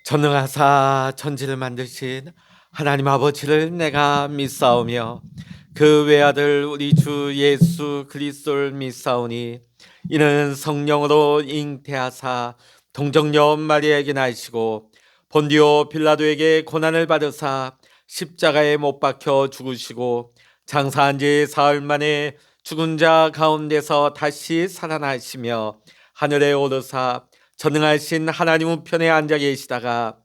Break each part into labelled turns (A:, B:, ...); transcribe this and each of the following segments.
A: 전능하사 천지를 만드신 하나님 아버지를 내가 믿사오며 그 외아들 우리 주 예수 그리스도를 믿사오니 이는 성령으로 잉태하사 동정녀 마리아에게 나시고 본디오 빌라도에게 고난을 받으사 십자가에 못 박혀 죽으시고 장사한 지 사흘 만에 죽은 자 가운데서 다시 살아나시며 하늘에 오르사 전능하신 하나님 우편에 앉아 계시다가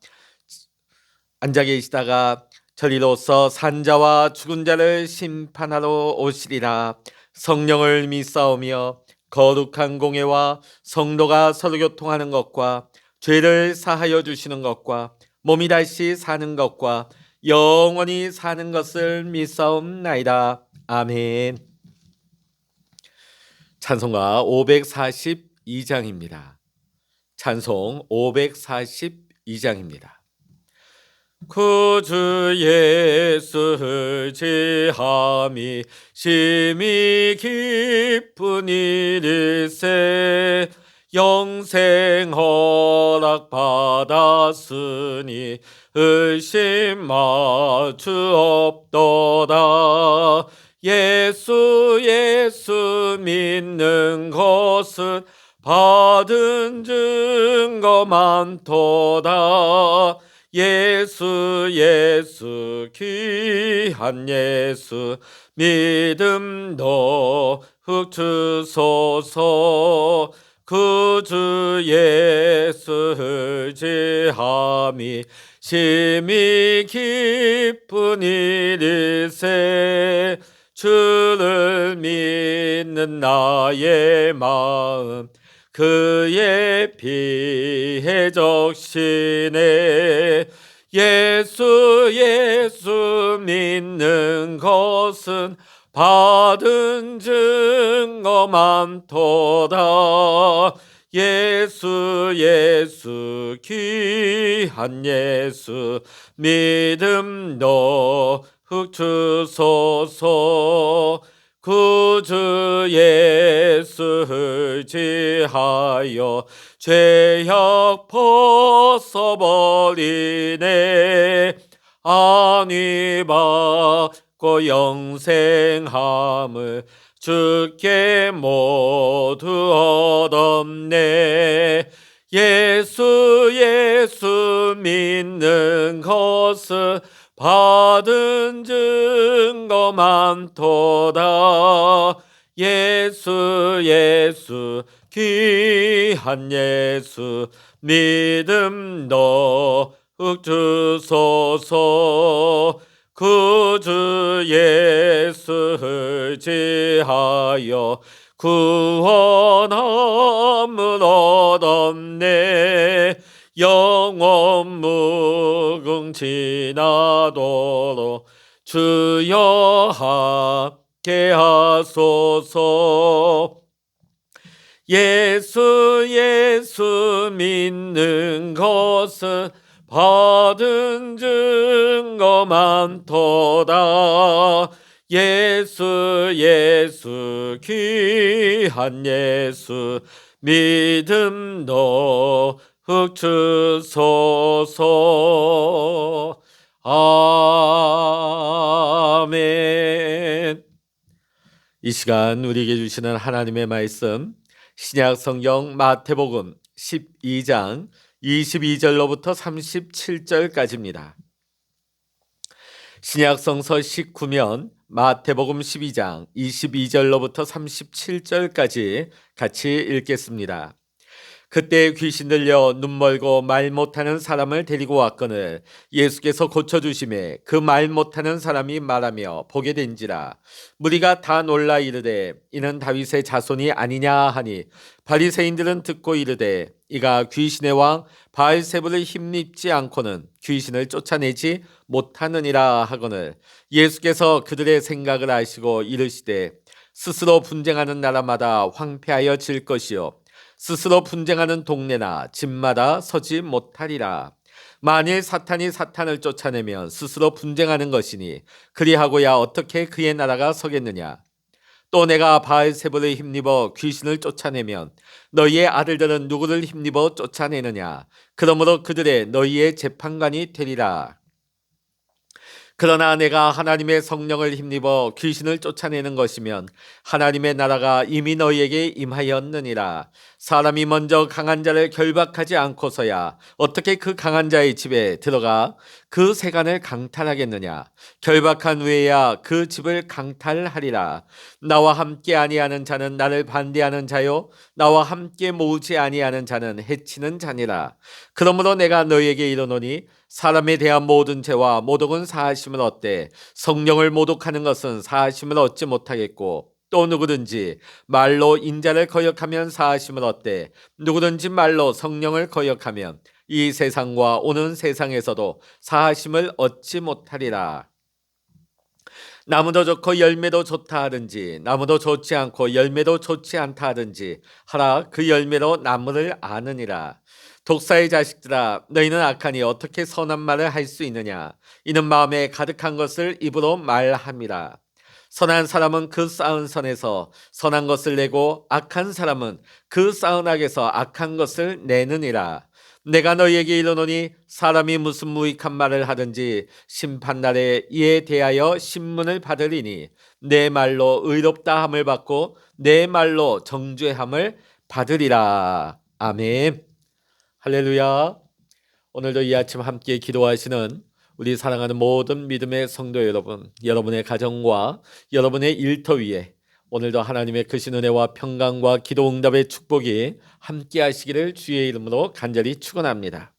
A: 저리로서 산자와 죽은 자를 심판하러 오시리라. 성령을 믿사오며 거룩한 공예와 성도가 서로 교통하는 것과 죄를 사하여 주시는 것과 몸이 다시 사는 것과 영원히 사는 것을 믿사옵나이다. 아멘. 찬송가 542장입니다. 찬송 542장입니다. 구주 예수를 제함이 심히 기쁜 일일세 영생 허락 받았으니 의심할 수 없도다. 예수 믿는 것은 받은 증거 많도다. 예수 귀한 예수 믿음도 흑주소서. 구주 예수를 제함이 심히 기쁜 일일세 주를 믿는 나의 마음 그의 피에 적시네. 예수 믿는 것은 받은 증거 많도다. 예수 귀한 예수 믿음도 흑주소서. 구주 예수를 지하여 죄악 벗어버리네. 안위 받고 영생함을 주께 모두 얻었네. 예수 믿는 것은 받은 증거 많도다. 예수 귀한 예수 믿음도 흑주소서. 구주 예수를 지하여 구원함을 얻었네. 영원 무궁지나도록 주여 함께 하소서. 예수 믿는 것은 받은 증거 많도다. 예수 귀한 예수 믿음도 흑주소서. 아멘. 이 시간 우리에게 주시는 하나님의 말씀 신약 성경 마태복음 12장 22절로부터 37절까지입니다. 신약 성서 19면 마태복음 12장 22절로부터 37절까지 같이 읽겠습니다. 그때 귀신 들려 눈멀고 말 못하는 사람을 데리고 왔거늘 예수께서 고쳐주심에 그 말 못하는 사람이 말하며 보게 된지라. 무리가 다 놀라 이르되 이는 다윗의 자손이 아니냐 하니 바리새인들은 듣고 이르되 이가 귀신의 왕 바알세불을 힘입지 않고는 귀신을 쫓아내지 못하느니라 하거늘 예수께서 그들의 생각을 아시고 이르시되 스스로 분쟁하는 나라마다 황폐하여 질 것이요 스스로 분쟁하는 동네나 집마다 서지 못하리라. 만일 사탄이 사탄을 쫓아내면 스스로 분쟁하는 것이니 그리하고야 어떻게 그의 나라가 서겠느냐. 또 내가 바알세불을 힘입어 귀신을 쫓아내면 너희의 아들들은 누구를 힘입어 쫓아내느냐? 그러므로 그들의 너희의 재판관이 되리라. 그러나 내가 하나님의 성령을 힘입어 귀신을 쫓아내는 것이면 하나님의 나라가 이미 너희에게 임하였느니라. 사람이 먼저 강한 자를 결박하지 않고서야 어떻게 그 강한 자의 집에 들어가 그 세간을 강탈하겠느냐? 결박한 후에야 그 집을 강탈하리라. 나와 함께 아니하는 자는 나를 반대하는 자요, 나와 함께 모으지 아니하는 자는 해치는 자니라. 그러므로 내가 너희에게 이르노니 사람에 대한 모든 죄와 모독은 사하심을 얻되 성령을 모독하는 것은 사하심을 얻지 못하겠고, 또 누구든지 말로 인자를 거역하면 사하심을 얻되 누구든지 말로 성령을 거역하면 이 세상과 오는 세상에서도 사하심을 얻지 못하리라. 나무도 좋고 열매도 좋다 하든지 나무도 좋지 않고 열매도 좋지 않다 하든지 하라. 그 열매로 나무를 아느니라. 독사의 자식들아, 너희는 악하니 어떻게 선한 말을 할 수 있느냐? 이는 마음에 가득한 것을 입으로 말함이라. 선한 사람은 그 쌓은 선에서 선한 것을 내고 악한 사람은 그 쌓은 악에서 악한 것을 내느니라. 내가 너희에게 이르노니 사람이 무슨 무익한 말을 하든지 심판날에 이에 대하여 신문을 받으리니 내 말로 의롭다 함을 받고 내 말로 정죄함을 받으리라. 아멘. 할렐루야. 오늘도 이 아침 함께 기도하시는 우리 사랑하는 모든 믿음의 성도 여러분, 여러분의 가정과 여러분의 일터 위에 오늘도 하나님의 크신 은혜와 평강과 기도 응답의 축복이 함께 하시기를 주의 이름으로 간절히 축원합니다.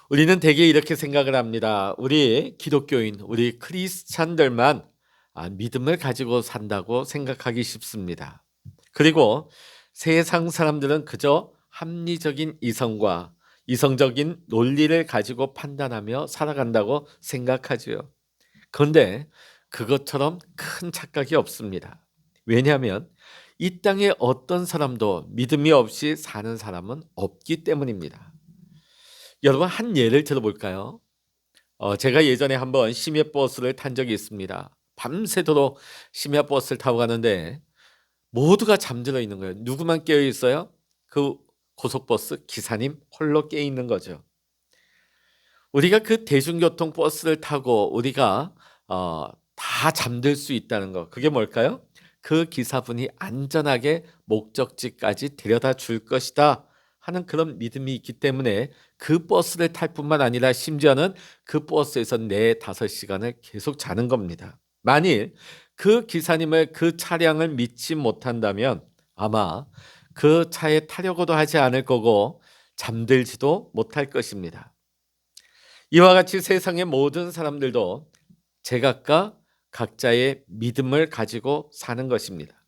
A: 우리는 대개 이렇게 생각을 합니다. 우리 기독교인, 우리 크리스찬들만 믿음을 가지고 산다고 생각하기 쉽습니다. 그리고 세상 사람들은 그저 합리적인 이성과 이성적인 논리를 가지고 판단하며 살아간다고 생각하죠. 그런데 그것처럼 큰 착각이 없습니다. 왜냐하면 이 땅에 어떤 사람도 믿음이 없이 사는 사람은 없기 때문입니다. 여러분, 한 예를 들어볼까요? 제가 예전에 한번 심야버스를 탄 적이 있습니다. 밤새도록 심야버스를 타고 가는데 모두가 잠들어 있는 거예요. 누구만 깨어 있어요? 그 고속버스 기사님 홀로 깨어 있는 거죠. 우리가 그 대중교통 버스를 타고 우리가 다 잠들 수 있다는 거, 그게 뭘까요? 그 기사분이 안전하게 목적지까지 데려다 줄 것이다 하는 그런 믿음이 있기 때문에 그 버스를 탈 뿐만 아니라 심지어는 그 버스에서 4, 5시간을 계속 자는 겁니다. 만일 그 기사님을, 그 차량을 믿지 못한다면 아마 그 차에 타려고도 하지 않을 거고 잠들지도 못할 것입니다. 이와 같이 세상의 모든 사람들도 제각각 각자의 믿음을 가지고 사는 것입니다.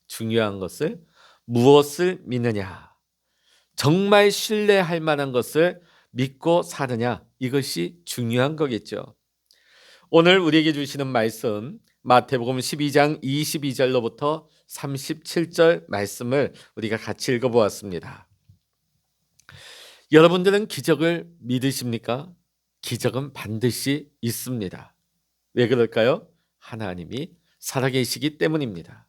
A: 중요한 것을 무엇을 믿느냐, 정말 신뢰할 만한 것을 믿고 사느냐, 이것이 중요한 거겠죠. 오늘 우리에게 주시는 말씀 마태복음 12장 22절로부터 37절 말씀을 우리가 같이 읽어보았습니다. 여러분들은 기적을 믿으십니까? 기적은 반드시 있습니다. 왜 그럴까요? 하나님이 살아계시기 때문입니다.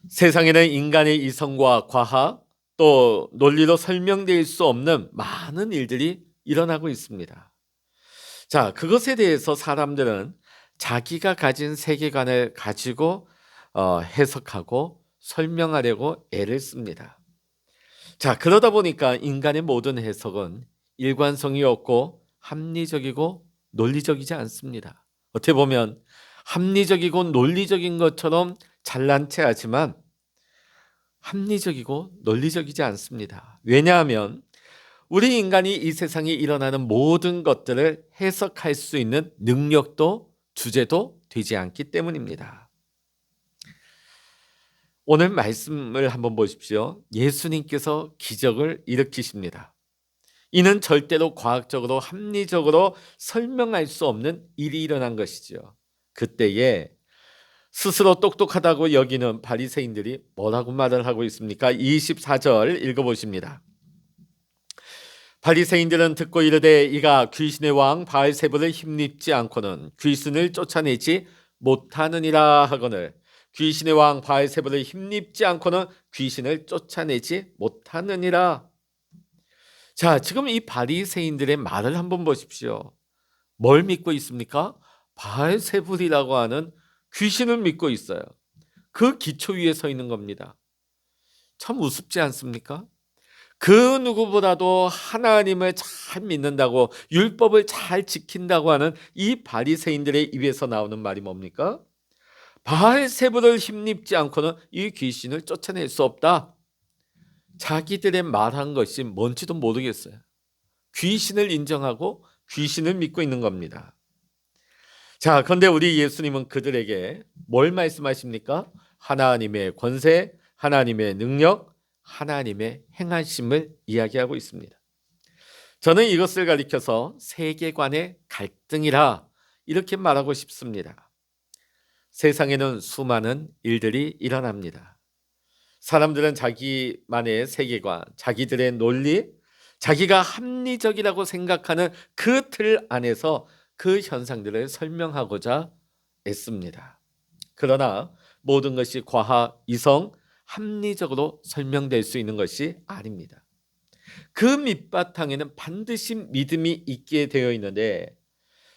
A: 세상에는 인간의 이성과 과학, 또 논리로 설명될 수 없는 많은 일들이 일어나고 있습니다. 자, 그것에 대해서 사람들은 자기가 가진 세계관을 가지고 해석하고 설명하려고 애를 씁니다. 자, 그러다 보니까 인간의 모든 해석은 일관성이 없고 합리적이고 논리적이지 않습니다. 어떻게 보면 합리적이고 논리적인 것처럼 잘난 체 하지만 합리적이고 논리적이지 않습니다. 왜냐하면 우리 인간이 이 세상에 일어나는 모든 것들을 해석할 수 있는 능력도 주제도 되지 않기 때문입니다. 오늘 말씀을 한번 보십시오. 예수님께서 기적을 일으키십니다. 이는 절대로 과학적으로 합리적으로 설명할 수 없는 일이 일어난 것이죠. 그때에 스스로 똑똑하다고 여기는 바리새인들이 뭐라고 말을 하고 있습니까? 24절 읽어보십니다. 바리새인들은 듣고 이르되 이가 귀신의 왕 바알세불을 힘입지 않고는 귀신을 쫓아내지 못하느니라 하거늘 귀신의 왕 바알세불을 힘입지 않고는 귀신을 쫓아내지 못하느니라. 자, 지금 이 바리새인들의 말을 한번 보십시오. 뭘 믿고 있습니까? 바알세불이라고 하는 귀신을 믿고 있어요. 그 기초 위에 서 있는 겁니다. 참 우습지 않습니까? 그 누구보다도 하나님을 잘 믿는다고, 율법을 잘 지킨다고 하는 이 바리새인들의 입에서 나오는 말이 뭡니까? 바알세불을 힘입지 않고는 이 귀신을 쫓아낼 수 없다. 자기들의 말한 것이 뭔지도 모르겠어요. 귀신을 인정하고 귀신을 믿고 있는 겁니다. 자, 그런데 우리 예수님은 그들에게 뭘 말씀하십니까? 하나님의 권세, 하나님의 능력, 하나님의 행하심을 이야기하고 있습니다. 저는 이것을 가리켜서 세계관의 갈등이라 이렇게 말하고 싶습니다. 세상에는 수많은 일들이 일어납니다. 사람들은 자기만의 세계관, 자기들의 논리, 자기가 합리적이라고 생각하는 그 틀 안에서 그 현상들을 설명하고자 애씁니다. 그러나 모든 것이 과학, 이성, 합리적으로 설명될 수 있는 것이 아닙니다. 그 밑바탕에는 반드시 믿음이 있게 되어 있는데,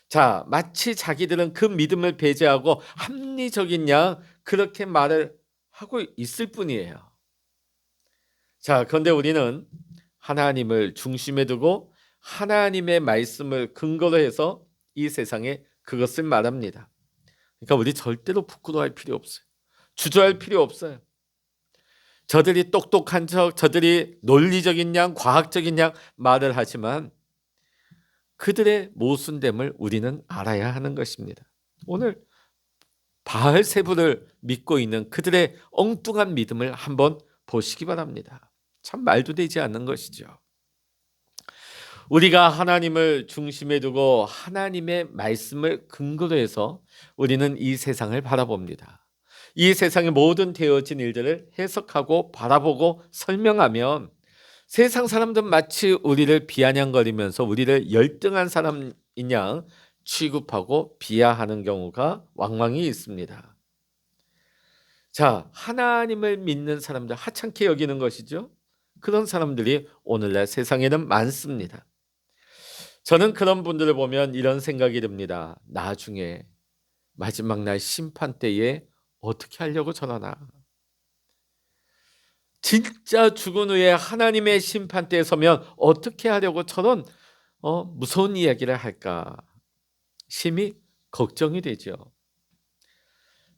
A: 자, 마치 자기들은 그 믿음을 배제하고 합리적인 양 그렇게 말을 하고 있을 뿐이에요. 자, 그런데 우리는 하나님을 중심에 두고 하나님의 말씀을 근거로 해서 이 세상에 그것을 말합니다. 그러니까 우리 절대로 부끄러워할 필요 없어요. 주저할 필요 없어요. 저들이 똑똑한 척, 저들이 논리적인 양, 과학적인 양 말을 하지만 그들의 모순됨을 우리는 알아야 하는 것입니다. 오늘 바알세불을 믿고 있는 그들의 엉뚱한 믿음을 한번 보시기 바랍니다. 참 말도 되지 않는 것이죠. 우리가 하나님을 중심에 두고 하나님의 말씀을 근거로 해서 우리는 이 세상을 바라봅니다. 이 세상의 모든 되어진 일들을 해석하고 바라보고 설명하면 세상 사람들은 마치 우리를 비아냥거리면서 우리를 열등한 사람인 양 취급하고 비하하는 경우가 왕왕이 있습니다. 자, 하나님을 믿는 사람들 하찮게 여기는 것이죠. 그런 사람들이 오늘날 세상에는 많습니다. 저는 그런 분들을 보면 이런 생각이 듭니다. 나중에 마지막 날 심판 때에 어떻게 하려고 저러나. 진짜 죽은 후에 하나님의 심판 때에 서면 어떻게 하려고 저런 무서운 이야기를 할까. 심히 걱정이 되죠.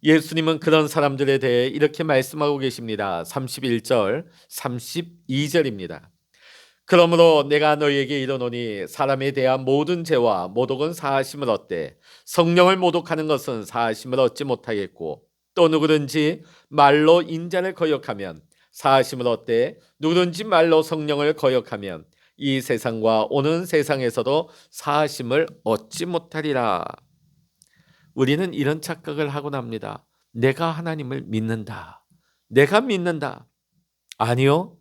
A: 예수님은 그런 사람들에 대해 이렇게 말씀하고 계십니다. 31절, 32절입니다. 그러므로 내가 너희에게 이르노니 사람에 대한 모든 죄와 모독은 사하심을 얻되 성령을 모독하는 것은 사하심을 얻지 못하겠고 또 누구든지 말로 인자를 거역하면 사하심을 얻되 누구든지 말로 성령을 거역하면 이 세상과 오는 세상에서도 사하심을 얻지 못하리라. 우리는 이런 착각을 하곤 합니다. 내가 하나님을 믿는다. 내가 믿는다. 아니요.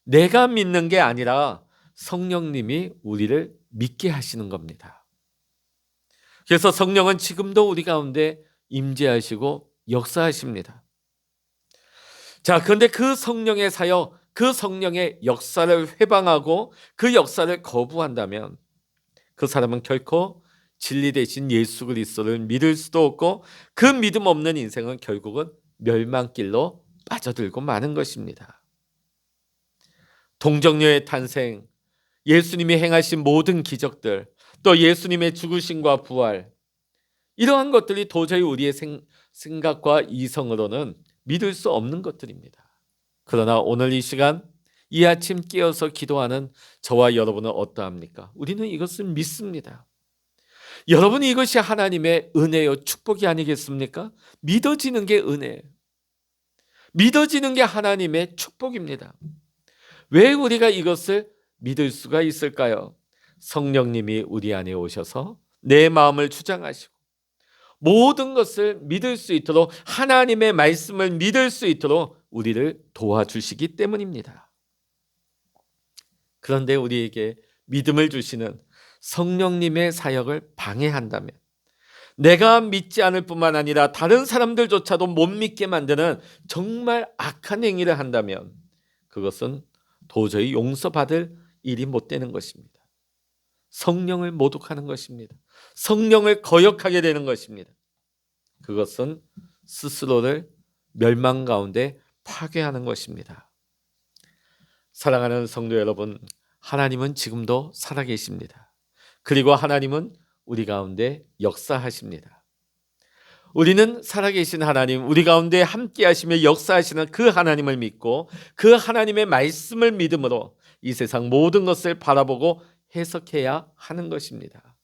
A: 내가 믿는 게 아니라 성령님이 우리를 믿게 하시는 겁니다. 그래서 성령은 지금도 우리 가운데 임재하시고 역사하십니다. 자, 그런데 그 성령의 사역, 그 성령의 역사를 회방하고 그 역사를 거부한다면 그 사람은 결코 진리 대신 예수 그리스도를 믿을 수도 없고 그 믿음 없는 인생은 결국은 멸망길로 빠져들고 마는 것입니다. 동정녀의 탄생, 예수님이 행하신 모든 기적들, 또 예수님의 죽으심과 부활, 이러한 것들이 도저히 우리의 생각과 이성으로는 믿을 수 없는 것들입니다. 그러나 오늘 이 시간, 이 아침 깨어서 기도하는 저와 여러분은 어떠합니까? 우리는 이것을 믿습니다. 여러분, 이것이 하나님의 은혜요 축복이 아니겠습니까? 믿어지는 게 은혜예요. 믿어지는 게 하나님의 축복입니다. 왜 우리가 이것을 믿을 수가 있을까요? 성령님이 우리 안에 오셔서 내 마음을 주장하시고 모든 것을 믿을 수 있도록 하나님의 말씀을 믿을 수 있도록 우리를 도와주시기 때문입니다. 그런데 우리에게 믿음을 주시는 성령님의 사역을 방해한다면, 내가 믿지 않을 뿐만 아니라 다른 사람들조차도 못 믿게 만드는 정말 악한 행위를 한다면 그것은 도저히 용서받을 일이 못 되는 것입니다. 성령을 모독하는 것입니다. 성령을 거역하게 되는 것입니다. 그것은 스스로를 멸망 가운데 파괴하는 것입니다. 사랑하는 성도 여러분, 하나님은 지금도 살아계십니다. 그리고 하나님은 우리 가운데 역사하십니다. 우리는 살아계신 하나님, 우리 가운데 함께 하시며 역사하시는 그 하나님을 믿고 그 하나님의 말씀을 믿음으로 이 세상 모든 것을 바라보고 해석해야 하는 것입니다.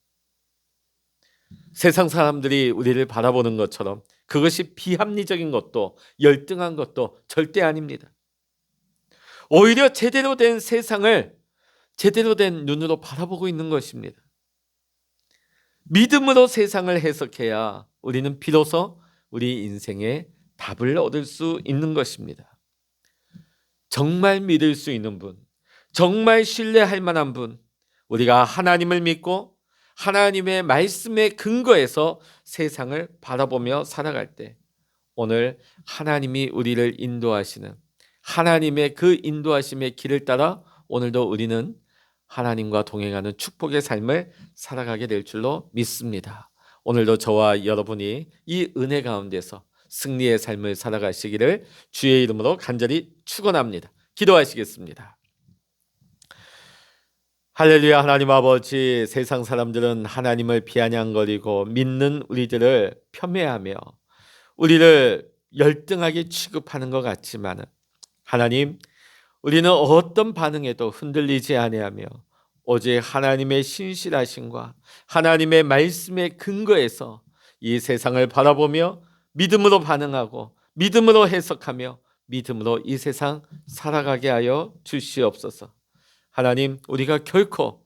A: 세상 사람들이 우리를 바라보는 것처럼 그것이 비합리적인 것도 열등한 것도 절대 아닙니다. 오히려 제대로 된 세상을 제대로 된 눈으로 바라보고 있는 것입니다. 믿음으로 세상을 해석해야 우리는 비로소 우리 인생의 답을 얻을 수 있는 것입니다. 정말 믿을 수 있는 분, 정말 신뢰할 만한 분, 우리가 하나님을 믿고 하나님의 말씀에 근거해서 세상을 바라보며 살아갈 때 오늘 하나님이 우리를 인도하시는 하나님의 그 인도하심의 길을 따라 오늘도 우리는 하나님과 동행하는 축복의 삶을 살아가게 될 줄로 믿습니다. 오늘도 저와 여러분이 이 은혜 가운데서 승리의 삶을 살아가시기를 주의 이름으로 간절히 축원합니다. 기도하시겠습니다. 할렐루야. 하나님 아버지, 세상 사람들은 하나님을 비아냥거리고 믿는 우리들을 폄훼하며 우리를 열등하게 취급하는 것 같지만 하나님, 우리는 어떤 반응에도 흔들리지 아니하며 오직 하나님의 신실하심과 하나님의 말씀에 근거해서 이 세상을 바라보며 믿음으로 반응하고 믿음으로 해석하며 믿음으로 이 세상 살아가게 하여 주시옵소서. 하나님, 우리가 결코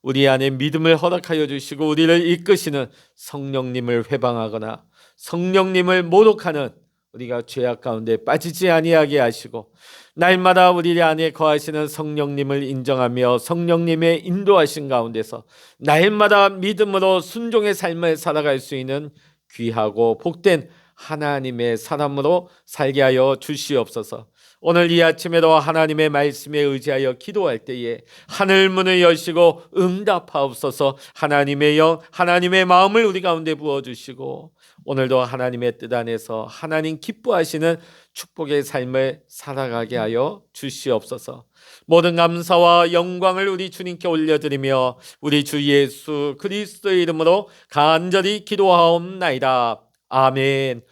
A: 우리 안에 믿음을 허락하여 주시고 우리를 이끄시는 성령님을 회방하거나 성령님을 모독하는 우리가 죄악 가운데 빠지지 아니하게 하시고 날마다 우리 안에 거하시는 성령님을 인정하며 성령님의 인도하신 가운데서 날마다 믿음으로 순종의 삶을 살아갈 수 있는 귀하고 복된 하나님의 사람으로 살게 하여 주시옵소서. 오늘 이 아침에도 하나님의 말씀에 의지하여 기도할 때에 하늘 문을 여시고 응답하옵소서. 하나님의 영, 하나님의 마음을 우리 가운데 부어주시고 오늘도 하나님의 뜻 안에서 하나님 기뻐하시는 축복의 삶을 살아가게 하여 주시옵소서. 모든 감사와 영광을 우리 주님께 올려드리며 우리 주 예수 그리스도의 이름으로 간절히 기도하옵나이다. 아멘.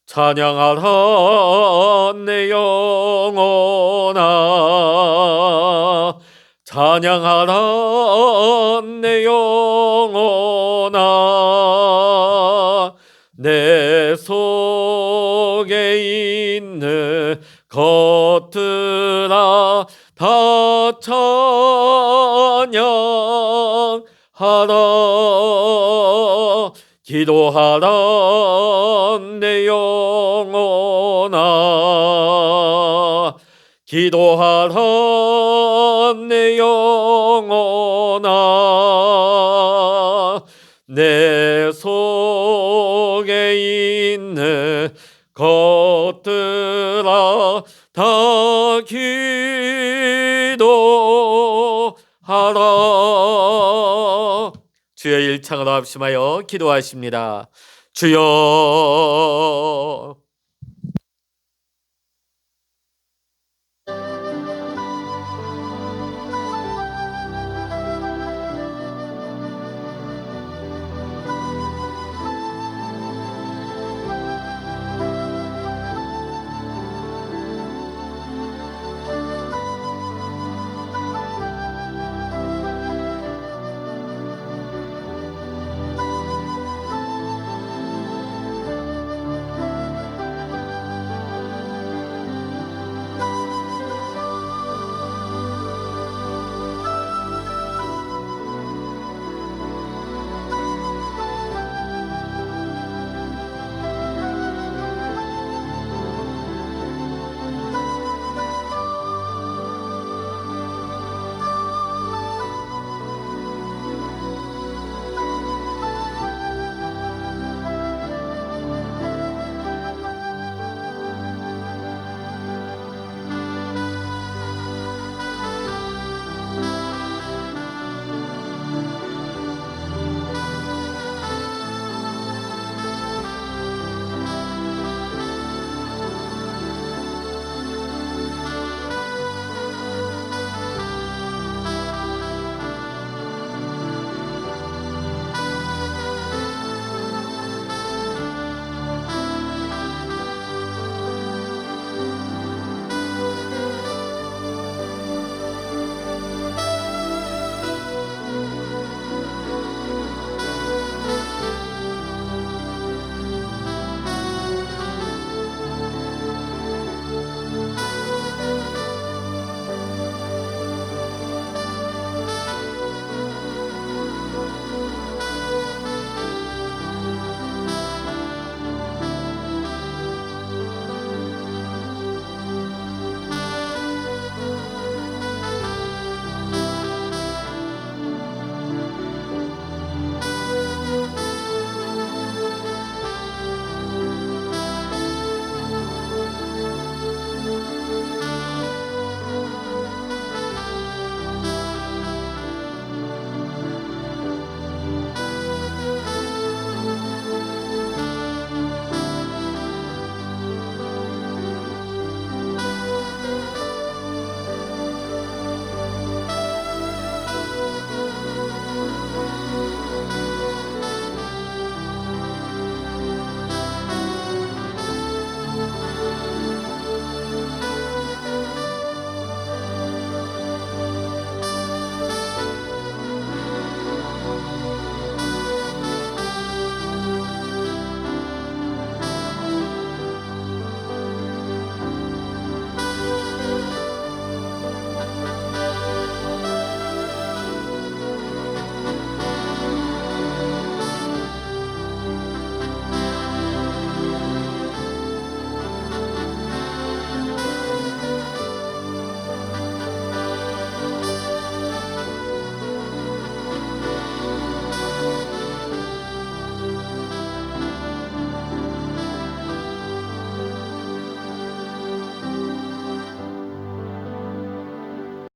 A: 찬양하라 내 영혼아, 찬양하라 내 영혼아, 내 속에 있는 것들아 다 찬양하라. 기도하라 내 영혼아, 기도하라 내 영혼아, 내 속에 있는 것들아 다 기도하라. 주여 일창으로 합심하여 기도하십니다. 주여